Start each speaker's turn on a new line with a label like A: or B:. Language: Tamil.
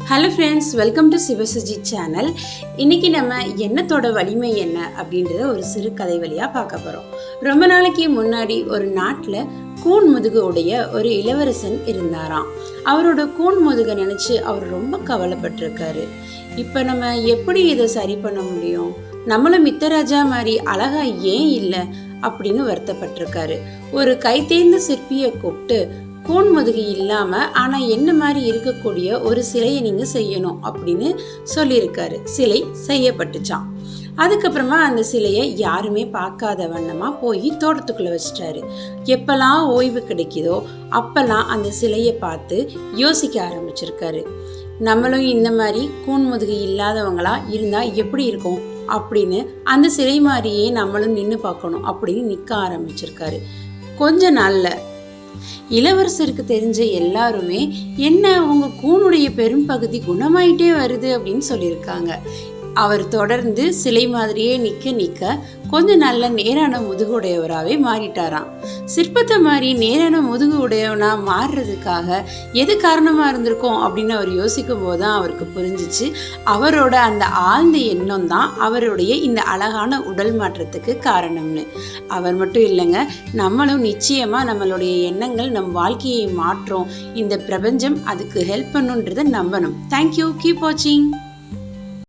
A: Hello friends, welcome to Sivasuji channel. இன்றைக்கி நம்ம எண்ணத்தோட வலிமை என்ன அப்படின்றத ஒரு சிறு கதை வழியாக பார்க்க போகிறோம். ரொம்ப நாளைக்கு முன்னாடி ஒரு நாட்டில் கூன் முதுகு உடைய ஒரு இளவரசன் இருந்தாராம். அவரோட கூன் முதுகை நினச்சி அவர் ரொம்ப கவலைப்பட்டிருக்காரு. இப்போ நம்ம எப்படி இதை சரி பண்ண முடியும்? நம்மளும் மித்தராஜா மாதிரி அழகா ஏன் இல்லை அப்படின்னு வருத்தப்பட்டிருக்காரு. ஒரு கைத்தேர்ந்த சிற்பியை கூப்பிட்டு கூன் முதுகு இல்லாமல் ஆனால் என்ன மாதிரி இருக்கக்கூடிய ஒரு சிலையை நீங்கள் செய்யணும் அப்படின்னு சொல்லியிருக்காரு. சிலை செய்யப்பட்டுச்சான். அதுக்கப்புறமா அந்த சிலையை யாருமே பார்க்காத வண்ணமாக போய் தோட்டத்துக்குள்ளே வச்சிட்டாரு. எப்பெல்லாம் ஓய்வு கிடைக்குதோ அப்பெல்லாம் அந்த சிலையை பார்த்து யோசிக்க ஆரம்பிச்சிருக்காரு. நம்மளும் இந்த மாதிரி கூன் முதுகு இல்லாதவங்களா இருந்தால் எப்படி இருக்கும் அப்படின்னு அந்த சிலை மாதிரியே நம்மளும் நின்று பார்க்கணும் அப்படின்னு நிற்க ஆரம்பிச்சிருக்காரு. கொஞ்ச நாளில் இளவரசருக்கு தெரிஞ்ச எல்லாருமே என்ன உங்க கூனுடைய பெரும் பகுதி குணமாயிட்டே வருது அப்படின்னு சொல்லியிருக்காங்க. அவர் தொடர்ந்து சிலை மாதிரியே நிற்க கொஞ்ச நல்ல நேரான முதுகு உடையவராகவே மாறிட்டாராம். சிற்பத்தை மாதிரி நேரான முதுகு உடையவனா மாறுறதுக்காக எது காரணமாக இருந்திருக்கும் அப்படின்னு அவர் யோசிக்கும் போது தான் அவருக்கு புரிஞ்சிச்சு, அவரோட அந்த ஆழ்ந்த எண்ணம் தான் அவருடைய இந்த அழகான உடல் மாற்றத்துக்கு காரணம்னு. அவர் மட்டும் இல்லைங்க, நம்மளும் நிச்சயமாக நம்மளுடைய எண்ணங்கள் நம் வாழ்க்கையை மாற்றும். இந்த பிரபஞ்சம் அதுக்கு ஹெல்ப் பண்ணுன்றதை நம்பணும். தேங்க்யூ, கீப் வாட்சிங்.